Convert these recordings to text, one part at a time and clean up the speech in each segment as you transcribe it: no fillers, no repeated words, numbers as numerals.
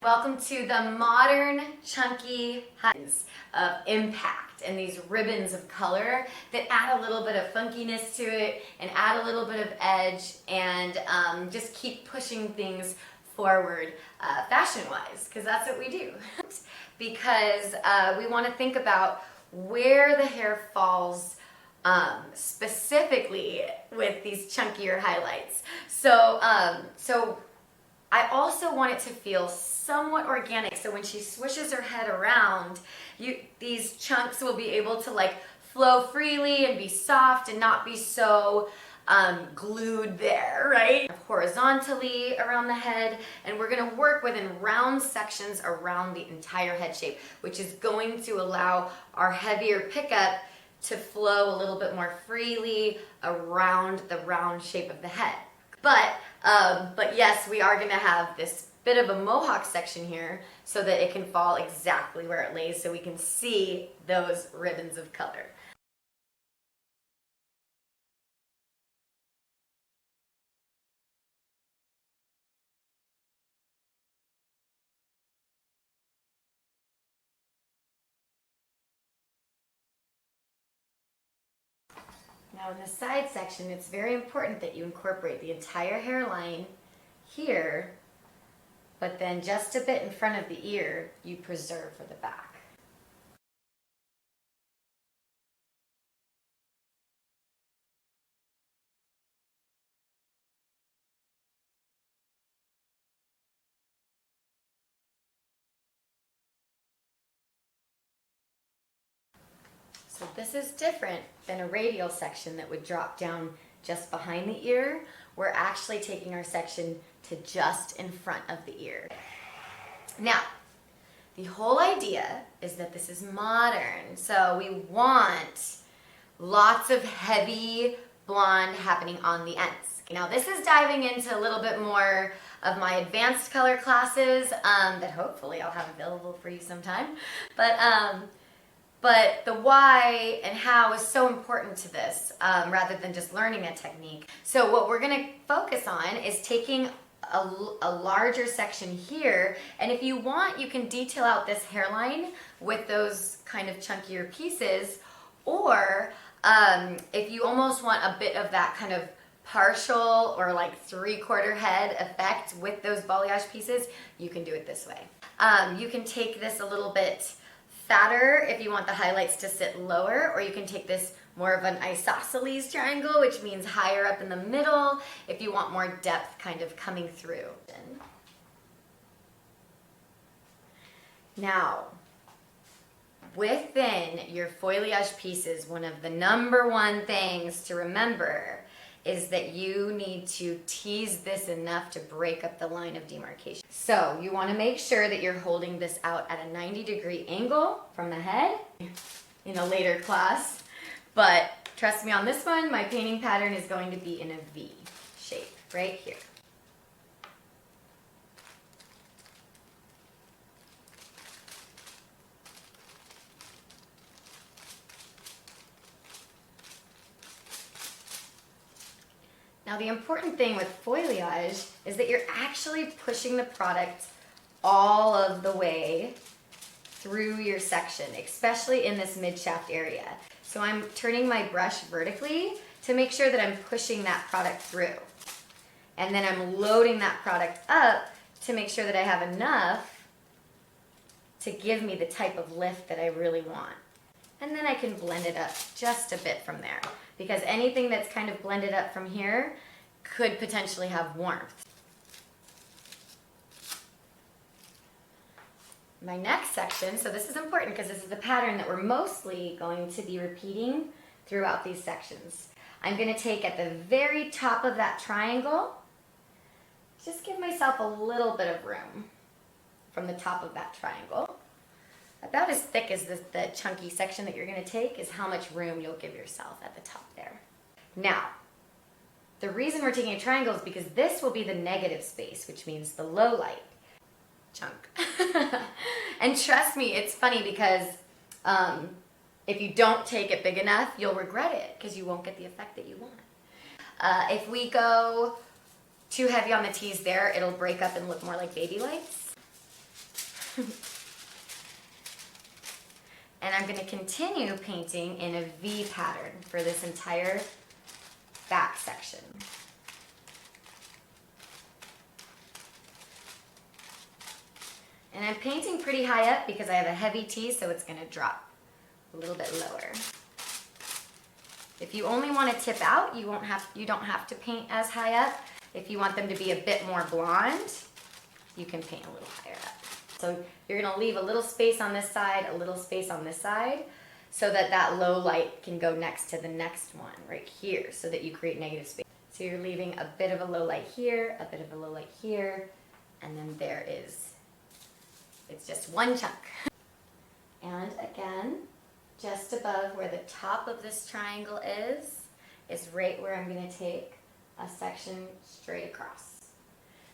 Welcome to the modern chunky highlights of impact and these ribbons of color that add a little bit of funkiness to it and add a little bit of edge and just keep pushing things forward fashion-wise, because that's what we do. Because we want to think about where the hair falls specifically with these chunkier highlights. So I also want it to feel somewhat organic, so when she swishes her head around, these chunks will be able to like flow freely and be soft and not be so glued there, right? Horizontally around the head, and we're gonna work within round sections around the entire head shape, which is going to allow our heavier pickup to flow a little bit more freely around the round shape of the head. But yes, we are going to have this bit of a mohawk section here so that it can fall exactly where it lays, so we can see those ribbons of color. Now in the side section, it's very important that you incorporate the entire hairline here, but then just a bit in front of the ear, you preserve for the back. So this is different than a radial section that would drop down just behind the ear. We're actually taking our section to just in front of the ear. Now, the whole idea is that this is modern, so we want lots of heavy blonde happening on the ends. Now this is diving into a little bit more of my advanced color classes that hopefully I'll have available for you sometime. But the why and how is so important to this rather than just learning a technique. So what we're going to focus on is taking a larger section here, and if you want, you can detail out this hairline with those kind of chunkier pieces, or if you almost want a bit of that kind of partial or like 3/4 head effect with those balayage pieces, you can do it this way. You can take this a little bit fatter if you want the highlights to sit lower, or you can take this more of an isosceles triangle, which means higher up in the middle if you want more depth kind of coming through. Now, within your foilayage pieces, one of the #1 things to remember is that you need to tease this enough to break up the line of demarcation. So you want to make sure that you're holding this out at a 90-degree angle from the head in a later class. But trust me on this one, my painting pattern is going to be in a V shape right here. Now the important thing with foilayage is that you're actually pushing the product all of the way through your section, especially in this mid-shaft area. So I'm turning my brush vertically to make sure that I'm pushing that product through. And then I'm loading that product up to make sure that I have enough to give me the type of lift that I really want. And then I can blend it up just a bit from there, because anything that's kind of blended up from here could potentially have warmth. My next section, so this is important because this is the pattern that we're mostly going to be repeating throughout these sections. I'm going to take at the very top of that triangle, just give myself a little bit of room from the top of that triangle. About as thick as the chunky section that you're going to take is how much room you'll give yourself at the top there. Now, the reason we're taking a triangle is because this will be the negative space, which means the low light chunk. And trust me, it's funny because if you don't take it big enough, you'll regret it because you won't get the effect that you want. If we go too heavy on the tease there, it'll break up and look more like baby lights. And I'm going to continue painting in a V pattern for this entire back section. And I'm painting pretty high up because I have a heavy tease, so it's going to drop a little bit lower. If you only want to tip out, you don't have to paint as high up. If you want them to be a bit more blonde, you can paint a little higher up. So you're going to leave a little space on this side, a little space on this side, so that that low light can go next to the next one right here, so that you create negative space. So you're leaving a bit of a low light here, a bit of a low light here, and then there is, it's just one chunk. And again, just above where the top of this triangle is right where I'm going to take a section straight across.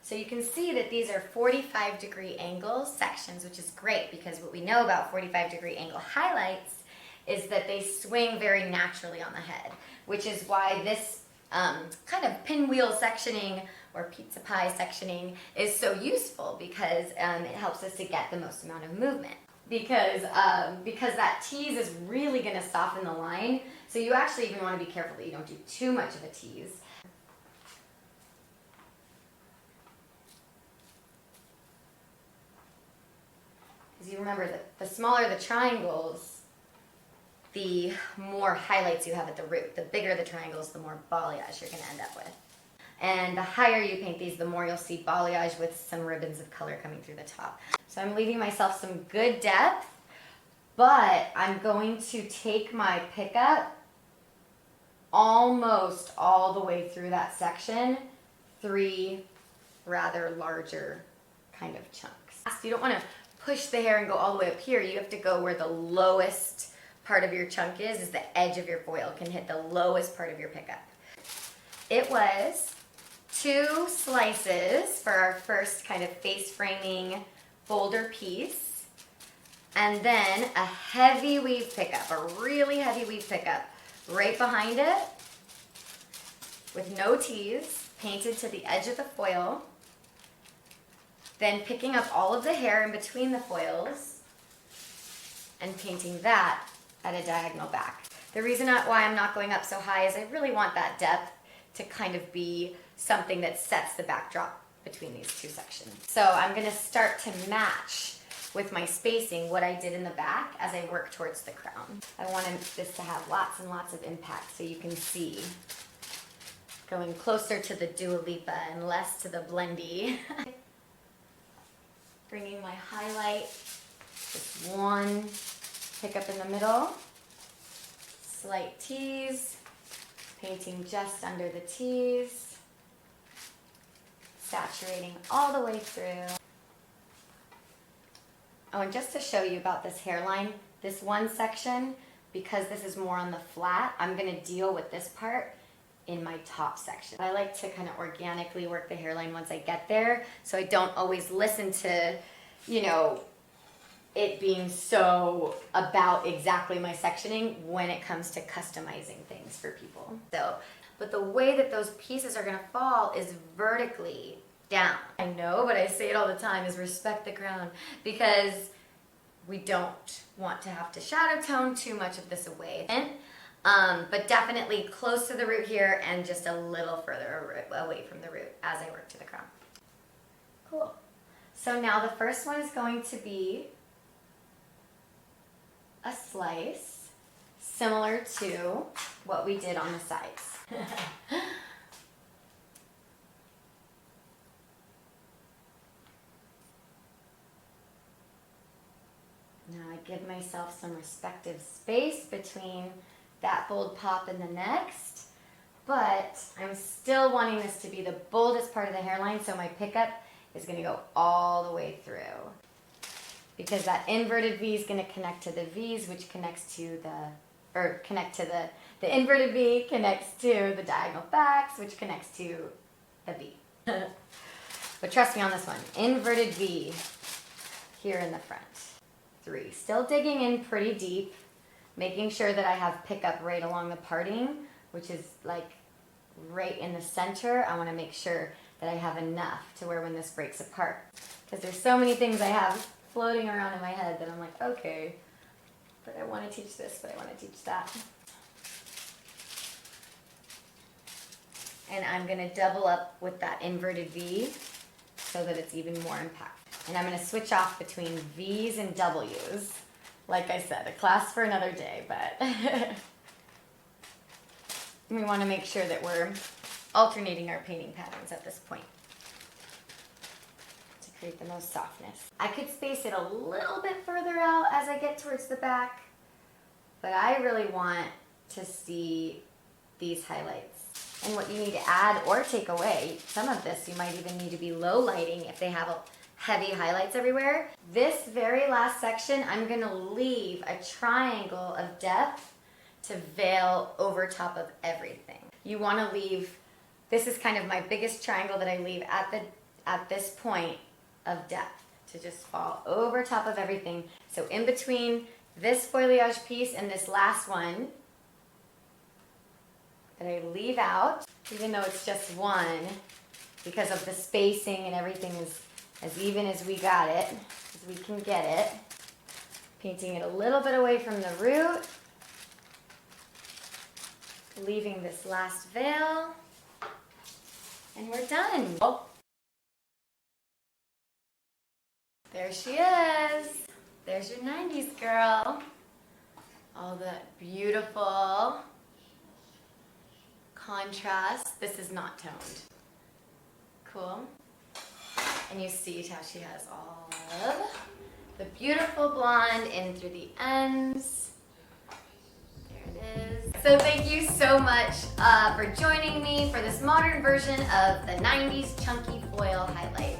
So you can see that these are 45-degree angle sections, which is great because what we know about 45-degree angle highlights is that they swing very naturally on the head, which is why this kind of pinwheel sectioning or pizza pie sectioning is so useful, because it helps us to get the most amount of movement. Because that tease is really going to soften the line, so you actually even want to be careful that you don't do too much of a tease. Because you remember that the smaller the triangles, the more highlights you have at the root. The bigger the triangles, the more balayage you're going to end up with. And the higher you paint these, the more you'll see balayage with some ribbons of color coming through the top. So I'm leaving myself some good depth, but I'm going to take my pickup almost all the way through that section, 3 rather larger kind of chunks. You don't want to push the hair and go all the way up here. You have to go where the lowest part of your chunk is the edge of your foil can hit the lowest part of your pickup. It was 2 slices for our first kind of face framing folder piece, and then a heavy weave pickup, a really heavy weave pickup right behind it with no tease, painted to the edge of the foil, then picking up all of the hair in between the foils and painting that at a diagonal back. The reason why I'm not going up so high is I really want that depth to kind of be something that sets the backdrop between these 2 sections. So I'm going to start to match with my spacing what I did in the back as I work towards the crown. I wanted this to have lots and lots of impact, so you can see going closer to the Dua Lipa and less to the blendy. Bringing my highlight, just 1 pickup in the middle, slight tease, painting just under the tease, saturating all the way through. Oh, and just to show you about this hairline, this one section, because this is more on the flat, I'm going to deal with this part in my top section. I like to kind of organically work the hairline once I get there, so I don't always listen to, you know, it being so about exactly my sectioning when it comes to customizing things for people. So, but the way that those pieces are going to fall is vertically down. I know, but I say it all the time, is respect the crown, because we don't want to have to shadow tone too much of this away. But definitely close to the root here and just a little further away from the root as I work to the crown. Cool. So now the first one is going to be a slice similar to what we did on the sides. Now I give myself some respective space between that bold pop and the next, but I'm still wanting this to be the boldest part of the hairline, so my pickup is going to go all the way through. Because that inverted V is going to connect to the V's, which connects to the inverted V connects to the diagonal backs, which connects to the V. But trust me on this one, inverted V here in the front. 3, still digging in pretty deep, making sure that I have pickup right along the parting, which is like right in the center. I want to make sure that I have enough to where when this breaks apart, because there's so many things I have floating around in my head that I'm like, okay, but I want to teach this, but I want to teach that. And I'm going to double up with that inverted V so that it's even more impactful. And I'm going to switch off between V's and W's. Like I said, a class for another day, but we want to make sure that we're alternating our painting patterns at this point to create the most softness. I could space it a little bit further out as I get towards the back, but I really want to see these highlights. And what you need to add or take away, some of this you might even need to be low lighting if they have heavy highlights everywhere. This very last section, I'm gonna leave a triangle of depth to veil over top of everything. You wanna leave, this is kind of my biggest triangle that I leave at this point of depth to just fall over top of everything. So in between this foliage piece and this last one, that I leave out, even though it's just one, because of the spacing and everything is as even as we got it, as we can get it. Painting it a little bit away from the root, leaving this last veil, and we're done. Oh. There she is. There's your 90s girl. All that beautiful contrast. This is not toned. Cool. And you see how she has all of the beautiful blonde in through the ends. There it is. So thank you so much for joining me for this modern version of the 90s chunky foil highlight.